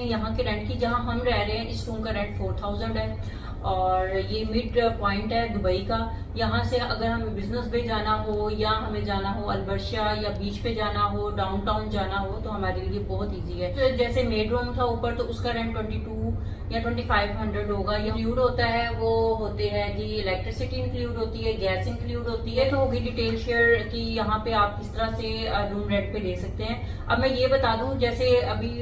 हैं यहाँ के रेंट की। जहाँ हम रह रहे हैं इस रूम का रेंट 4000 है और ये मिड पॉइंट है दुबई का। यहाँ से अगर हमें बिजनेस पे जाना हो या हमें जाना हो अलबर्शा या बीच पे जाना हो, डाउनटाउन जाना हो, तो हमारे लिए बहुत इजी है। तो जैसे मेड रूम था ऊपर, तो उसका रेंट 22 या 2500 होगा। इंक्लूड होता है वो होते हैं जी, इलेक्ट्रिसिटी इंक्लूड होती है, गैस इंक्लूड होती है। तो होगी डिटेल शेयर कि यहाँ पे आप किस तरह से रूम रेंट पे ले सकते हैं। अब मैं ये बता दूं, जैसे अभी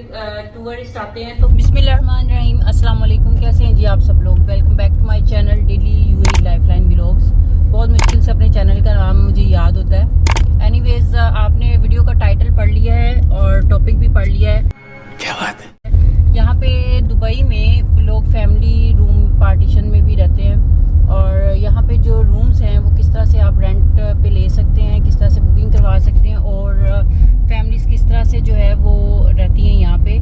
टूरिस्ट आते हैं तो बिस्मिल्लाहिर्रहमानिर्रहीम, अस्सलाम वालेकुम, कैसे हैं जी आप सब लोग। Welcome back to my channel daily UAE lifeline vlogs. बहुत मुश्किल से अपने चैनल का नाम मुझे याद होता है। एनीवेज, आपने वीडियो का टाइटल पढ़ लिया है और टॉपिक भी पढ़ लिया है। क्या बात है। यहाँ पे दुबई में लोग फैमिली रूम पार्टीशन में भी रहते हैं और यहाँ पे जो रूम्स हैं वो किस तरह से आप रेंट पे ले सकते हैं, किस तरह से बुकिंग करवा सकते हैं और फैमिलीज किस तरह से जो है वो रहती हैं यहाँ पे,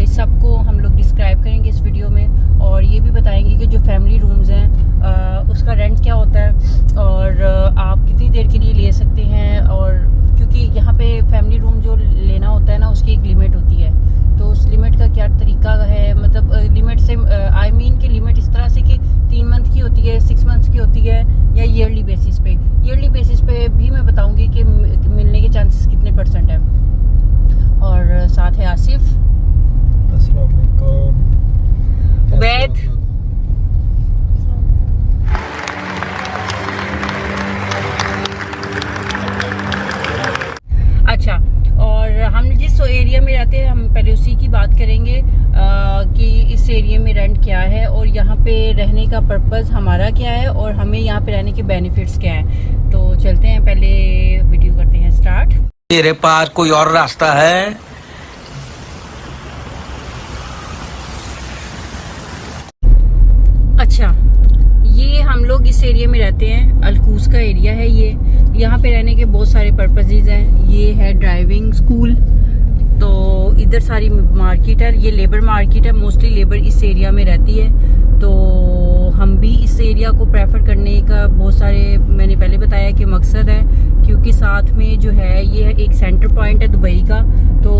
सबको हम लोग डिस्क्राइब करेंगे इस वीडियो में। और ये भी बताएंगे कि जो फैमिली रूम्स हैं उसका रेंट क्या होता है और आप कितनी देर के लिए ले सकते हैं। और क्योंकि यहाँ पे फैमिली रूम जो लेना होता है ना, उसकी एक लिमिट होती है, तो उस लिमिट का क्या तरीका है, मतलब लिमिट से आई मीन की लिमिट इस तरह से कि 3 मंथ की होती है, 6 मंथ्स की होती है या ईयरली बेसिस पे। ईयरली बेसिस पे भी मैं बताऊंगी कि मिलने के चांसेस कितने % है। और साथ है आसिफ, अस्सलाम वालेकुम, उबैद, अच्छा। और हम जिस एरिया में रहते हैं हम पहले उसी की बात करेंगे कि इस एरिया में रेंट क्या है और यहाँ पे रहने का पर्पस हमारा क्या है और हमें यहाँ पे रहने के बेनिफिट्स क्या हैं। तो चलते हैं, पहले वीडियो करते हैं स्टार्ट। तेरे पास कोई और रास्ता है? अच्छा, ये हम लोग इस एरिया में रहते हैं, अलकूस का एरिया है ये। यहाँ पे रहने के बहुत सारे पर्पसेस हैं। ये है ड्राइविंग स्कूल, तो इधर सारी मार्केट है, ये लेबर मार्केट है, मोस्टली लेबर इस एरिया में रहती है। तो हम भी इस एरिया को प्रेफर करने का बहुत सारे, मैंने पहले बताया कि मकसद है, क्योंकि साथ में जो है ये एक सेंटर पॉइंट है दुबई का। तो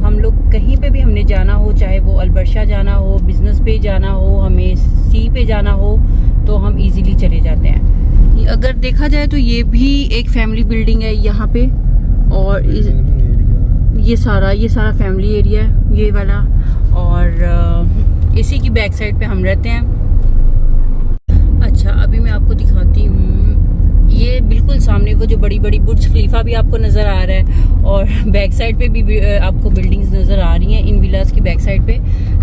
हम लोग कहीं पे भी हमने जाना हो, चाहे वो अलबर्शा जाना हो, बिजनेस पे जाना हो, हमें सी पे जाना हो, तो हम इजीली चले जाते हैं। अगर देखा जाए तो ये भी एक फैमिली बिल्डिंग है यहाँ पे, और ये सारा फैमिली एरिया है ये वाला। और इसी की बैक साइड पे हम रहते हैं। अच्छा, अभी मैं आपको दिखाती हूँ, ये बिल्कुल सामने वो जो बड़ी बड़ी बुर्ज खलीफा भी आपको नज़र आ रहा है और बैक साइड पे भी आपको बिल्डिंग्स नज़र आ रही हैं इन विलास की बैक साइड पे।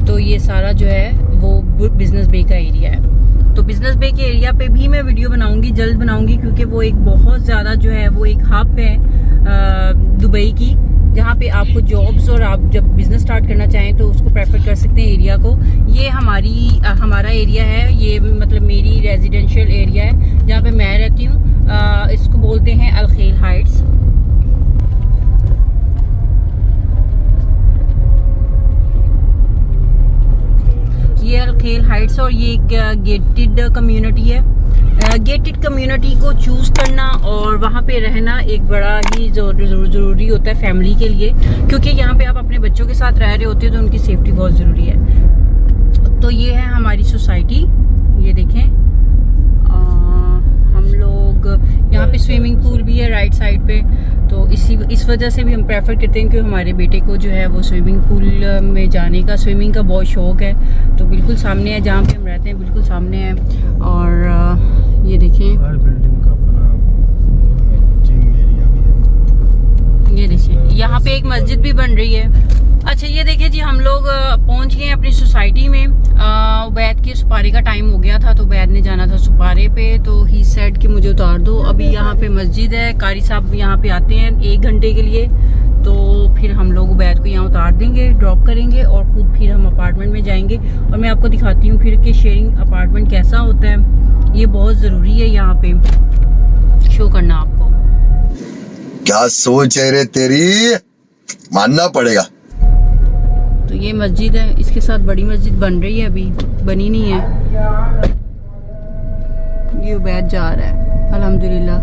तो ये सारा जो है वो बिजनेस बे का एरिया है। तो बिजनेस बे के एरिया पे भी मैं वीडियो बनाऊंगी, जल्द बनाऊंगी, क्योंकि वो एक बहुत ज़्यादा जो है वो एक हब है दुबई की, जहाँ पे आपको जॉब्स और आप जब बिजनेस स्टार्ट करना चाहें तो उसको प्रेफर कर सकते हैं एरिया को। ये हमारा एरिया है, ये मतलब मेरी रेजिडेंशियल एरिया है जहाँ पे मैं रहती हूँ। इसको बोलते हैं अलखेल हाइट्स। ये अलखेल हाइट्स और ये गेटेड कम्युनिटी है। गेटेड कम्युनिटी को चूज करना और वहाँ पे रहना एक बड़ा ही ज़रूरी होता है फैमिली के लिए, क्योंकि यहाँ पे आप अपने बच्चों के साथ रह रहे होते हो तो उनकी सेफ्टी बहुत ज़रूरी है। तो ये है हमारी सोसाइटी, ये देखें। हम लोग यहाँ पे स्विमिंग पूल भी है राइट साइड पे, तो इस वजह से भी हम प्रेफर करते हैं कि हमारे बेटे को जो है वो स्विमिंग पूल में जाने का, स्विमिंग का बहुत शौक है। तो बिल्कुल सामने है जहाँ पे हम रहते हैं, बिल्कुल सामने है। और ये देखें, हर बिल्डिंग का अपना जिम एरिया भी है। ये देखिए यहाँ पे एक मस्जिद भी बन रही है। अच्छा, ये देखिए जी, हम लोग पहुंच गए अपनी सोसाइटी में। उबैद के सुपारे का टाइम हो गया था, तो उबैद ने जाना था सुपारे पे, तो ही सेड कि मुझे उतार दो। अभी यहाँ पे मस्जिद है, कारी साहब यहाँ पे आते हैं 1 घंटे के लिए, तो फिर हम लोग उबैद को यहाँ उतार देंगे, ड्रॉप करेंगे और खुद फिर हम अपार्टमेंट में जाएंगे। और मैं आपको दिखाती हूँ फिर कि शेयरिंग अपार्टमेंट कैसा होता है। ये बहुत ज़रूरी है यहाँ पे शो करना आपको। क्या सोच है रे तेरी, मानना पड़ेगा। तो ये मस्जिद है, इसके साथ बड़ी मस्जिद बन रही है, अभी बनी नहीं है। ये उबैद जा रहा है, अल्हम्दुलिल्लाह।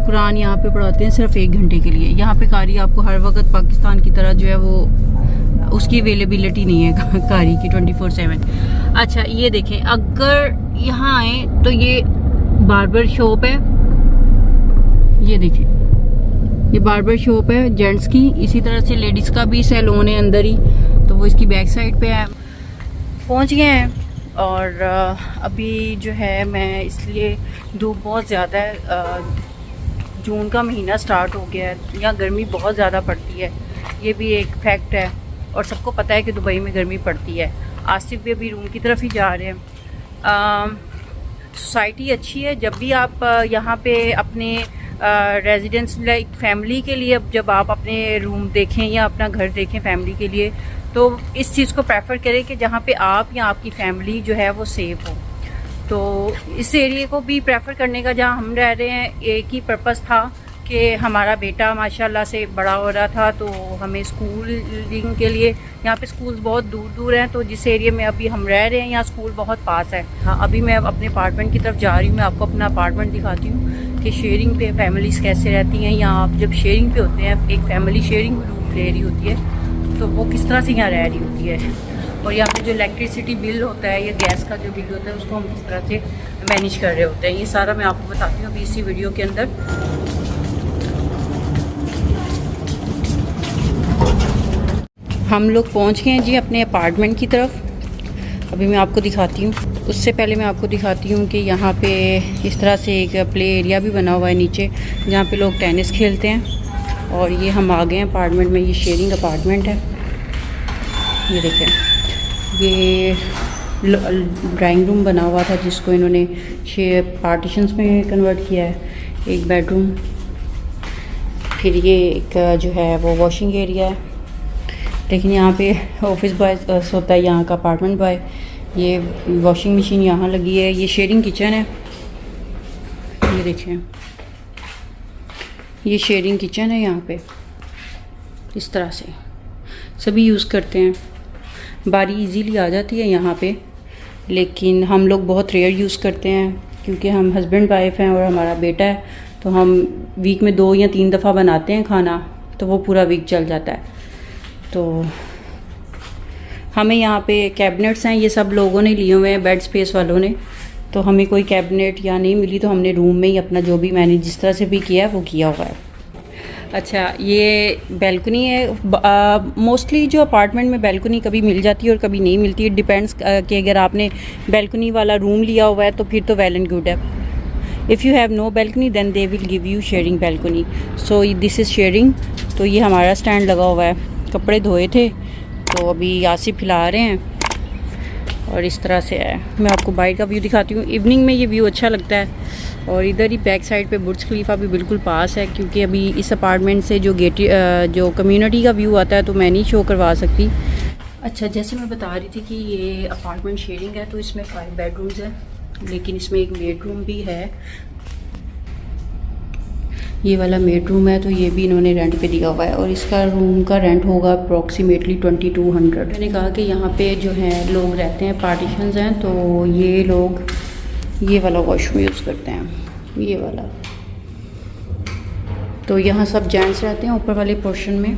कुरान यहाँ पे पढ़ाते हैं सिर्फ 1 घंटे के लिए। यहाँ पे कारी आपको हर वक्त पाकिस्तान की तरह जो है वो उसकी अवेलेबिलिटी नहीं है कारी की 24/7। अच्छा ये देखें, अगर यहाँ आए तो ये बार्बर शॉप है, ये देखें ये बार्बर शॉप है जेंट्स की। इसी तरह से लेडीज़ का भी सैलून है अंदर ही, तो वो इसकी बैक साइड पे है। पहुँच गए हैं और अभी जो है मैं, इसलिए धूप बहुत ज़्यादा है, जून का महीना स्टार्ट हो गया है, यहाँ गर्मी बहुत ज़्यादा पड़ती है, ये भी एक फैक्ट है और सबको पता है कि दुबई में गर्मी पड़ती है। आसिफ भी अभी रूम की तरफ ही जा रहे हैं। सोसाइटी अच्छी है। जब भी आप यहाँ पे अपने रेजिडेंस लाइक फैमिली के लिए, जब आप अपने रूम देखें या अपना घर देखें फैमिली के लिए, तो इस चीज़ को प्रेफर करें कि जहाँ पे आप या आपकी फैमिली जो है वो सेफ हो। तो इस एरिया को भी प्रेफर करने का, जहाँ हम रह रहे हैं, एक ही पर्पस था कि हमारा बेटा माशाल्लाह से बड़ा हो रहा था, तो हमें स्कूलिंग के लिए, यहाँ पे स्कूल्स बहुत दूर दूर हैं, तो जिस एरिया में अभी हम रह रहे हैं यहाँ स्कूल बहुत पास है। हाँ, अभी मैं अपने अपार्टमेंट की तरफ जा रही हूँ। मैं आपको अपना अपार्टमेंट दिखाती हूँ कि शेयरिंग पे फैमिलीज़ कैसे रहती हैं। यहाँ आप जब शेयरिंग पे होते हैं, एक फैमिली शेयरिंग रूम ले रही होती है, तो वो किस तरह से यहाँ रह रही होती है, और यहाँ पे जो इलेक्ट्रिसिटी बिल होता है या गैस का जो बिल होता है उसको हम किस तरह से मैनेज कर रहे होते हैं, ये सारा मैं आपको बताती हूँ अभी इसी वीडियो के अंदर। हम लोग पहुँच गए हैं जी अपने अपार्टमेंट की तरफ। अभी मैं आपको दिखाती हूँ। उससे पहले मैं आपको दिखाती हूँ कि यहाँ पे इस तरह से एक प्ले एरिया भी बना हुआ है नीचे, जहाँ पे लोग टेनिस खेलते हैं। और ये हम आ गए हैं अपार्टमेंट में। ये शेयरिंग अपार्टमेंट है। ये देखें, ये ड्राइंग रूम बना हुआ था जिसको इन्होंने पार्टीशंस में कन्वर्ट किया है। एक बेडरूम, फिर ये एक जो है वो वॉशिंग एरिया है। लेकिन यहाँ पे ऑफिस बॉय होता है, यहाँ का अपार्टमेंट बॉय। ये वॉशिंग मशीन यहाँ लगी है। ये शेयरिंग किचन है। ये देखें, ये शेयरिंग किचन है। यहाँ पे इस तरह से सभी यूज़ करते हैं। बारी इजीली आ जाती है यहाँ पे, लेकिन हम लोग बहुत रेयर यूज़ करते हैं क्योंकि हम हस्बैंड वाइफ हैं और हमारा बेटा है, तो हम वीक में 2 या 3 दफ़ा बनाते हैं खाना, तो वो पूरा वीक चल जाता है। तो हमें यहाँ पे कैबिनेट्स हैं, ये सब लोगों ने लिए हुए हैं, बेड स्पेस वालों ने। तो हमें कोई कैबिनेट या नहीं मिली, तो हमने रूम में ही अपना जो भी मैंने जिस तरह से भी किया है वो किया हुआ है। अच्छा, ये बैल्कनी है। मोस्टली जो अपार्टमेंट में बैल्कनी कभी मिल जाती है और कभी नहीं मिलती है। डिपेंड्स कि अगर आपने बैल्कनी वाला रूम लिया हुआ है तो फिर तो वेल एंड गुड है। If you have no balcony then they will give you sharing balcony. So this is sharing. तो ये हमारा स्टैंड लगा हुआ है। कपड़े धोए थे तो अभी आसिफ हिला रहे हैं और इस तरह से है। मैं आपको बाहर का व्यू दिखाती हूँ। इवनिंग में ये व्यू अच्छा लगता है। और इधर ही बैक साइड पे बुर्ज खलीफा भी बिल्कुल पास है, क्योंकि अभी इस अपार्टमेंट से जो कम्युनिटी का व्यू आता है तो मैं नहीं शो करवा सकती। अच्छा, जैसे मैं बता रही थी कि ये अपार्टमेंट शेयरिंग है, तो इसमें 5 बेडरूम्स हैं, लेकिन इसमें एक बेडरूम भी है। ये वाला बेडरूम है, तो ये भी इन्होंने रेंट पे दिया हुआ है और इसका रूम का रेंट होगा अप्रॉक्सीमेटली 2200। मैंने कहा कि यहाँ पे जो है लोग रहते हैं, पार्टीशंस हैं, तो ये लोग ये वाला वॉशरूम यूज़ करते हैं, ये वाला। तो यहाँ सब जेंट्स रहते हैं ऊपर वाले पोर्शन में,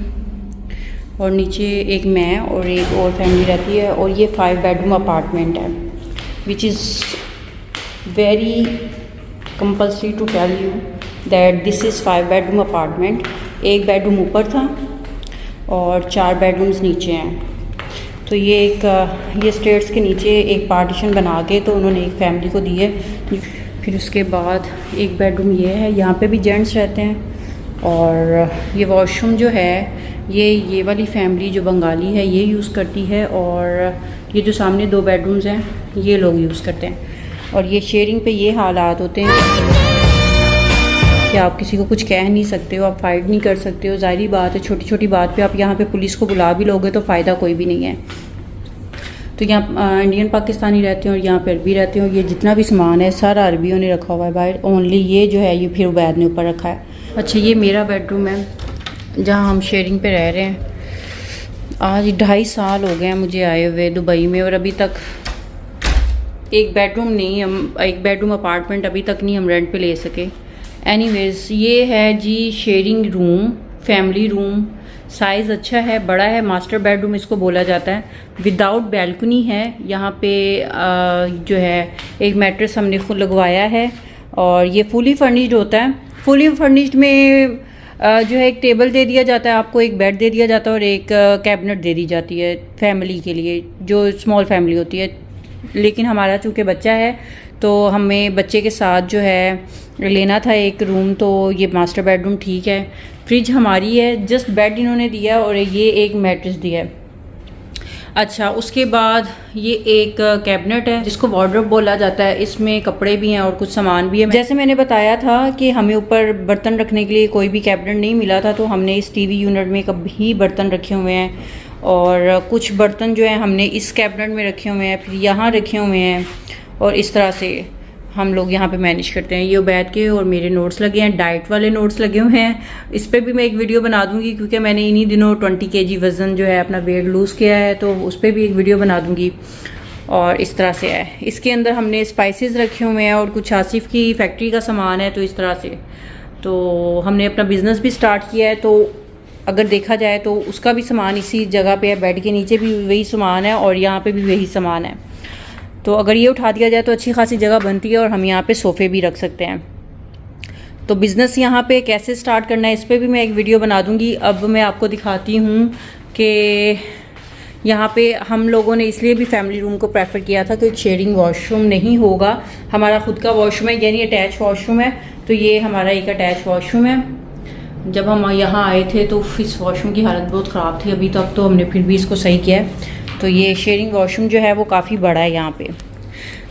और नीचे एक मैं और एक और फैमिली रहती है। और ये 5 बेडरूम अपार्टमेंट है, which is very compulsory to tell you that this is 5 bedroom apartment. एक बेडरूम ऊपर था और 4 बेडरूम्स नीचे हैं। तो ये ये स्टेयर्स के नीचे एक पार्टीशन बना के तो उन्होंने एक फैमिली को दी है। फिर उसके बाद एक बेडरूम ये है, यहाँ पे भी जेंट्स रहते हैं। और ये वॉशरूम जो है ये वाली फैमिली जो बंगाली है ये यूज़ करती है, और ये जो सामने 2 बेडरूम्स हैं ये लोग यूज़ करते हैं। और ये शेयरिंग पे ये हालात होते हैं कि आप किसी को कुछ कह नहीं सकते हो, आप फाइट नहीं कर सकते हो। ज़ाहिरी बात है, छोटी छोटी बात पे आप यहाँ पे पुलिस को बुला भी लोगे तो फ़ायदा कोई भी नहीं है। तो यहाँ इंडियन पाकिस्तानी रहते हैं और यहाँ पे अरबी रहते हैं। और ये जितना भी सामान है सारा अरबियों ने रखा हुआ है बाहर। ओनली ये जो है ये फिर उबैद ने ऊपर रखा है। अच्छा, ये मेरा बेडरूम है जहाँ हम शेयरिंग पे रह रहे हैं। आज 2.5 साल हो गए हैं मुझे आए हुए दुबई में, और अभी तक एक बेडरूम अपार्टमेंट अभी तक नहीं हम रेंट पे ले सके। एनीवेज़, ये है जी sharing room, family room, size अच्छा है, बड़ा है, मास्टर बेडरूम इसको बोला जाता है। विदाउट बैल्कनी है। यहाँ पे जो है एक मैट्रेस हमने खुद लगवाया है और ये फुली फर्निश्ड होता है। फुली फर्निश्ड में जो है एक टेबल दे दिया जाता है आपको, एक बेड दे दिया जाता है और एक कैबिनेट दे दी जाती है फैमिली के लिए, जो स्मॉल फैमिली होती है। लेकिन हमारा चूँकि बच्चा है तो हमें बच्चे के साथ जो है लेना था एक रूम, तो ये मास्टर बेडरूम ठीक है। फ्रिज हमारी है, जस्ट बेड इन्होंने दिया और ये एक मैट्रेस दिया है। अच्छा, उसके बाद ये एक कैबिनेट है जिसको वार्डरोब बोला जाता है। इसमें कपड़े भी हैं और कुछ सामान भी है। जैसे मैंने बताया था कि हमें ऊपर बर्तन रखने के लिए कोई भी कैबिनेट नहीं मिला था, तो हमने इस टीवी यूनिट में कभी बर्तन रखे हुए हैं और कुछ बर्तन जो है हमने इस कैबिनेट में रखे हुए हैं, फिर यहाँ रखे हुए हैं और इस तरह से हम लोग यहाँ पे मैनेज करते हैं। ये उबैद के और मेरे नोट्स लगे हैं, डाइट वाले नोट्स लगे हुए हैं। इस पर भी मैं एक वीडियो बना दूंगी क्योंकि मैंने इन्हीं दिनों 20 kg वज़न जो है अपना वेट लूज़ किया है, तो उस पर भी एक वीडियो बना दूंगी। और इस तरह से है। इसके अंदर हमने स्पाइसेस रखे हुए हैं और कुछ आसिफ की फैक्ट्री का सामान है, तो इस तरह से। तो हमने अपना बिज़नेस भी स्टार्ट किया है, तो अगर देखा जाए तो उसका भी सामान इसी जगह पे है। बेड के नीचे भी वही सामान है और यहाँ पे भी वही सामान है। तो अगर ये उठा दिया जाए तो अच्छी खासी जगह बनती है और हम यहाँ पे सोफ़े भी रख सकते हैं। तो बिज़नेस यहाँ पे कैसे स्टार्ट करना है इस पर भी मैं एक वीडियो बना दूँगी। अब मैं आपको दिखाती हूँ कि यहाँ पे हम लोगों ने इसलिए भी फैमिली रूम को प्रेफर किया था कि शेयरिंग वॉशरूम नहीं होगा। हमारा खुद का वॉशरूम है, यानी अटैच वॉशरूम है। तो ये हमारा एक अटैच वॉशरूम है। जब हम यहाँ आए थे तो इस वॉशरूम की हालत बहुत ख़राब थी, अभी तक तो हमने फिर भी इसको सही किया है। तो ये शेयरिंग वॉशरूम जो है वो काफ़ी बड़ा है यहाँ पे।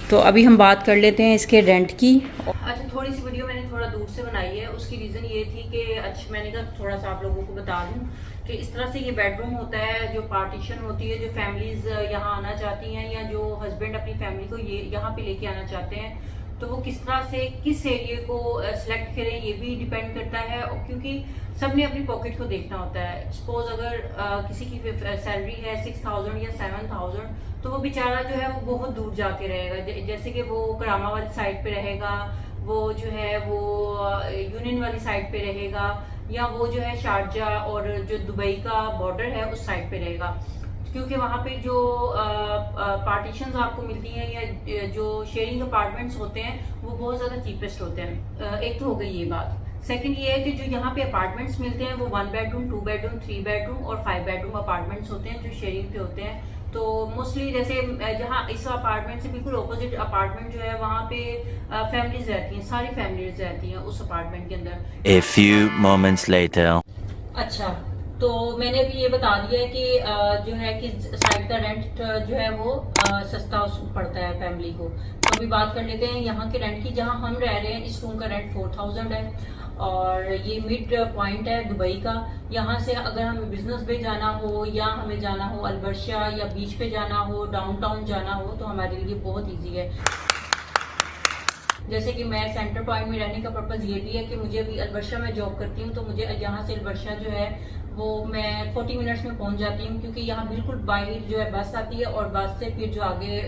तो अभी हम बात कर लेते हैं इसके रेंट की। अच्छा, थोड़ी सी वीडियो मैंने थोड़ा दूर से बनाई है। उसकी रीज़न ये थी कि अच्छा मैंने कहा थोड़ा सा आप लोगों को बता दूँ कि इस तरह से ये बेडरूम होता है, जो पार्टीशन होती है, जो फैमिलीज़ यहाँ आना चाहती हैं या जो हस्बैंड अपनी फैमिली को ये यहाँ पे लेके आना चाहते हैं, तो वो किस तरह से किस एरिया को सिलेक्ट करें ये भी डिपेंड करता है। क्योंकि सब ने अपनी पॉकेट को देखना होता है। सपोज अगर किसी की सैलरी है 6000 या 7000, तो वो बेचारा जो है वो बहुत दूर जाके रहेगा। जैसे कि वो करामा वाली साइड पे रहेगा, वो जो है वो यूनियन वाली साइड पे रहेगा, या वो जो है शारजा और जो दुबई का बॉर्डर है उस साइड पे रहेगा। क्योंकि वहाँ पे जो पार्टीशंस आपको मिलती हैं या जो शेयरिंग अपार्टमेंट्स होते हैं वो बहुत ज़्यादा चीपेस्ट होते हैं। एक तो हो गई ये बात। सेकंड ये है कि जो यहाँ पे अपार्टमेंट्स मिलते हैं वो 1 बेडरूम, 2 बेडरूम, 3 बेडरूम और 5 बेडरूम अपार्टमेंट्स होते हैं जो शेयरिंग पे होते हैं। तो मोस्टली जैसे जहाँ इस अपार्टमेंट से बिल्कुल ऑपोजिट अपार्टमेंट जो है वहाँ पे फैमिलीज रहती हैं, सारी फैमिलीज रहती हैं उस अपार्टमेंट के अंदर। A few moments later. अच्छा, तो मैंने अभी ये बता दिया है कि जो है कि साइड का रेंट जो है वो सस्ता पड़ता है फैमिली को। तो अभी बात कर लेते हैं यहाँ के रेंट की। जहाँ हम रह रहे हैं इस रूम का रेंट 4000 है और ये मिड पॉइंट है दुबई का। यहाँ से अगर हमें बिजनेस पे जाना हो या हमें जाना हो अलबर्शा या बीच पे जाना हो, डाउनटाउन जाना हो, तो हमारे लिए बहुत ईजी है। जैसे कि मैं सेंटर पॉइंट में रहने का पर्पज़ ये भी है कि मुझे अभी अलबर्शा में जॉब करती हूँ, तो मुझे यहाँ से अलबर्शा जो है वो मैं 40 मिनट्स में पहुंच जाती हूँ। क्योंकि यहाँ बिल्कुल बाहर जो है बस आती है और बस से फिर जो आगे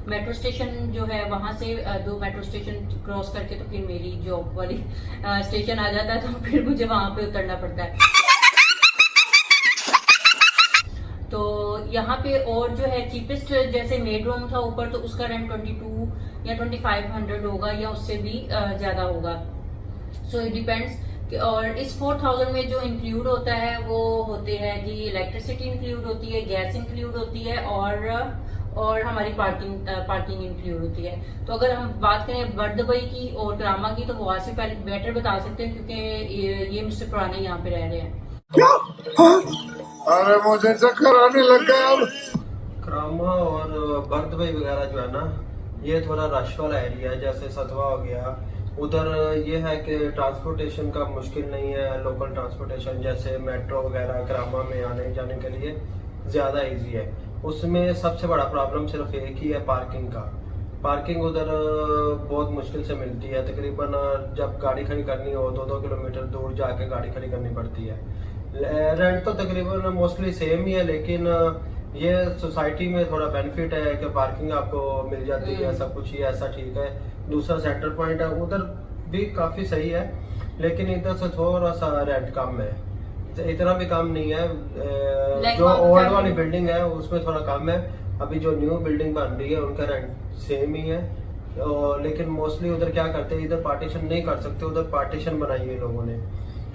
मेट्रो स्टेशन जो है वहाँ से 2 मेट्रो स्टेशन क्रॉस करके तो फिर मेरी जॉब वाली स्टेशन आ जाता है, तो फिर मुझे वहाँ पे उतरना पड़ता है। तो यहाँ पे और जो है चीपेस्ट जैसे मेड रूम था ऊपर, तो उसका रेंट 22 या 2500 होगा या उससे भी ज़्यादा होगा। So it depends. और इस 4000 में जो इंक्लूड होता है वो होते हैं जी इलेक्ट्रिसिटी इंक्लूड होती है, गैस इंक्लूड होती है और हमारी पार्किंग इंक्लूड होती है। तो अगर हम बात करें बर्ड दुबई की और करामा की, तो वो आज से पहले बेटर बता सकते हैं क्योंकि ये मुझसे पुराने यहाँ पे रह रहे हैं। अरे मुझे चक्कर आने लग गया अब। करामा और बर्द दुबई वगैरह जो है ना, ये थोड़ा रश वाला एरिया है। जैसे सतवा हो गया, उधर ये है कि ट्रांसपोर्टेशन का मुश्किल नहीं है। लोकल ट्रांसपोर्टेशन जैसे मेट्रो वगैरह करामा में आने जाने के लिए ज़्यादा इजी है। उसमें सबसे बड़ा प्रॉब्लम सिर्फ एक ही है, पार्किंग का। पार्किंग उधर बहुत मुश्किल से मिलती है। तकरीबन जब गाड़ी खड़ी करनी हो 2-2 किलोमीटर दूर जाके गाड़ी खड़ी करनी पड़ती है। रेंट तो तकरीबन मोस्टली सेम ही है, लेकिन ये सोसाइटी में थोड़ा बेनिफिट है कि पार्किंग आपको मिल जाती है, सब कुछ ही ऐसा ठीक है। दूसरा सेंटर पॉइंट है, उधर भी काफ़ी सही है, लेकिन इधर से थोड़ा सा रेंट कम है। इतना भी काम नहीं है। Like जो वहाँ पे ओल्ड family- वाली बिल्डिंग है उसमें थोड़ा कम है। अभी जो न्यू बिल्डिंग बन रही है उनका रेंट सेम ही है। लेकिन मोस्टली उधर क्या करते हैं, इधर पार्टीशन नहीं कर सकते, उधर पार्टीशन बनाई है लोगों ने।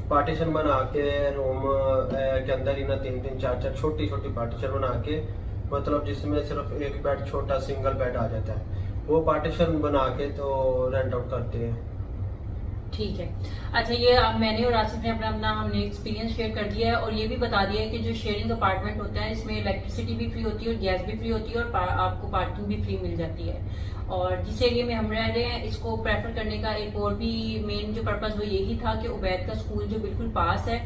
पार्टीशन बना के रूम के अंदर ही ना 3-3 4-4 छोटी छोटी पार्टीशन बना के, मतलब जिसमें सिर्फ एक बेड, छोटा सिंगल बेड आ जाता है, वो पार्टीशन बना के तो रेंट आउट करते हैं। ठीक है। अच्छा, ये अब मैंने और आसिफ ने अपना हमने एक्सपीरियंस शेयर कर दिया है और ये भी बता दिया है कि जो शेयरिंग अपार्टमेंट होता है इसमें इलेक्ट्रिसिटी भी फ्री होती है और गैस भी फ्री होती है और आपको पार्किंग भी फ्री मिल जाती है। और जिस एरिया में हम रह रहे हैं इसको प्रेफर करने का एक और भी मेन जो पर्पस वो यही था कि उबैद का स्कूल जो बिल्कुल पास है,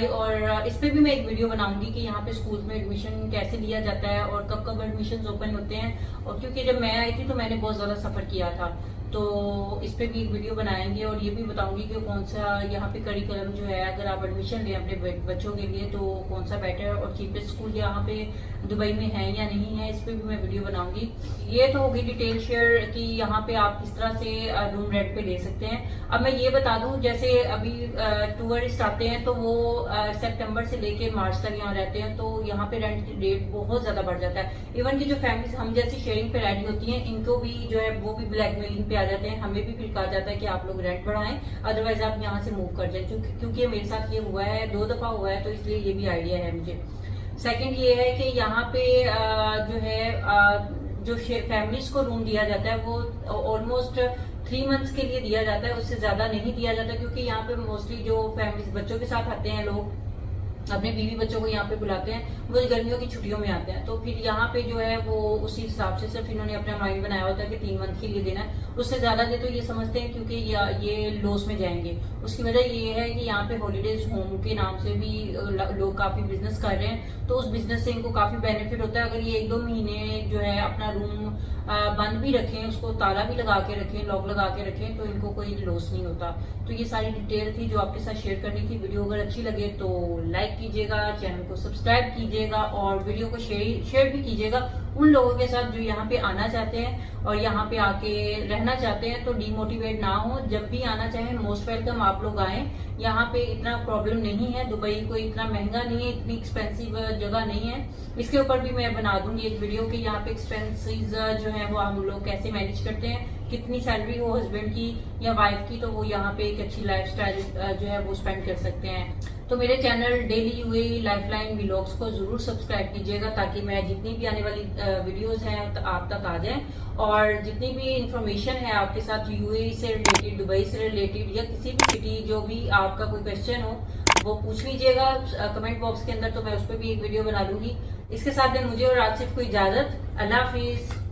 और इस पे भी मैं एक वीडियो बनाऊंगी कि यहाँ पे स्कूल में एडमिशन कैसे लिया जाता है और कब कब एडमिशन ओपन होते हैं। और क्योंकि जब मैं आई थी तो मैंने बहुत ज्यादा सफर किया था, तो इस पे भी एक वीडियो बनाएंगे और ये भी बताऊंगी कि कौन सा यहाँ पे करिकुलम जो है, अगर आप एडमिशन लें अपने बच्चों के लिए तो कौन सा बेटर और चीपेस्ट स्कूल यहाँ पे दुबई में है या नहीं है, इस पे भी मैं वीडियो बनाऊंगी। ये तो होगी डिटेल शेयर कि यहाँ पे आप किस तरह से रूम रेंट पे ले सकते हैं। अब मैं ये बता दूं, जैसे अभी टूरिस्ट आते हैं तो वो सितंबर से लेके मार्च तक यहाँ रहते हैं, तो यहाँ पे रेंट रेट बहुत ज्यादा बढ़ जाता है। इवन की जो फैमिलीज हम जैसी शेयरिंग पे रेडी होती हैं इनको भी जो है वो भी ब्लैकमेलिंग पे आ जाते हैं, हमें भी फिर कहा जाता है कि आप लोग रेंट बढ़ाएं अदरवाइज आप यहाँ से मूव कर जाए। क्योंकि मेरे साथ ये हुआ है, 2 दफा हुआ है, तो इसलिए ये भी आइडिया है मुझे। सेकंड ये है कि यहाँ पे जो है जो फैमिलीज को रूम दिया जाता है वो ऑलमोस्ट 3 मंथ्स के लिए दिया जाता है, उससे ज्यादा नहीं दिया जाता। क्योंकि यहाँ पे मोस्टली जो फैमिलीज बच्चों के साथ आते हैं, लोग अपने बीवी बच्चों को यहाँ पे बुलाते हैं, वो गर्मियों की छुट्टियों में आते हैं, तो फिर यहाँ पे जो है वो उसी हिसाब से सिर्फ इन्होंने अपना माइंड बनाया होता है कि 3 मंथ के लिए देना है, उससे ज्यादा दे तो ये समझते हैं क्योंकि ये लॉस में जाएंगे। उसकी वजह ये है कि यहाँ पे हॉलीडेज होम के नाम से भी लोग काफी बिजनेस कर रहे हैं, तो उस बिजनेस से इनको काफी बेनिफिट होता है। अगर ये 1-2 महीने जो है अपना रूम बंद भी रखें, उसको ताला भी लगा के रखें, लॉक लगा के रखें, तो इनको कोई लॉस नहीं होता। तो ये सारी डिटेल थी जो आपके साथ शेयर करनी थी। वीडियो अगर अच्छी लगे तो लाइक कीजिएगा, चैनल को सब्सक्राइब कीजिएगा और वीडियो को शेयर भी कीजिएगा उन लोगों के साथ जो यहाँ पे आना चाहते हैं और यहाँ पे आके रहना चाहते हैं, तो डीमोटिवेट ना हो, जब भी आना चाहें मोस्ट वेलकम आप लोग आए। यहाँ पे इतना प्रॉब्लम नहीं है, दुबई कोई इतना महंगा नहीं है, इतनी एक्सपेंसिव जगह नहीं है। इसके ऊपर भी मैं बना दूंगी एक वीडियो कि यहाँ पे एक्सपेंसेस जो है वो हम लोग कैसे मैनेज करते हैं, कितनी सैलरी हो हस्बैंड की या वाइफ की, तो वो यहाँ पे एक अच्छी लाइफस्टाइल जो है वो स्पेंड कर सकते हैं। तो मेरे channel daily UAE lifeline vlogs को जरूर सब्सक्राइब कीजिएगा ताकि मैं जितनी भी आने वाली वीडियोस हैं तो आप तक आ जाएं, और जितनी भी इंफॉर्मेशन है आपके साथ यूएई से रिलेटेड, दुबई से रिलेटेड या किसी भी सिटी जो भी आपका कोई क्वेश्चन हो वो पूछ लीजिएगा कमेंट बॉक्स के अंदर, तो मैं उस पर भी एक वीडियो बना लूंगी। इसके साथ में मुझे और आसिफ को इजाजत। अल्लाह हाफिज।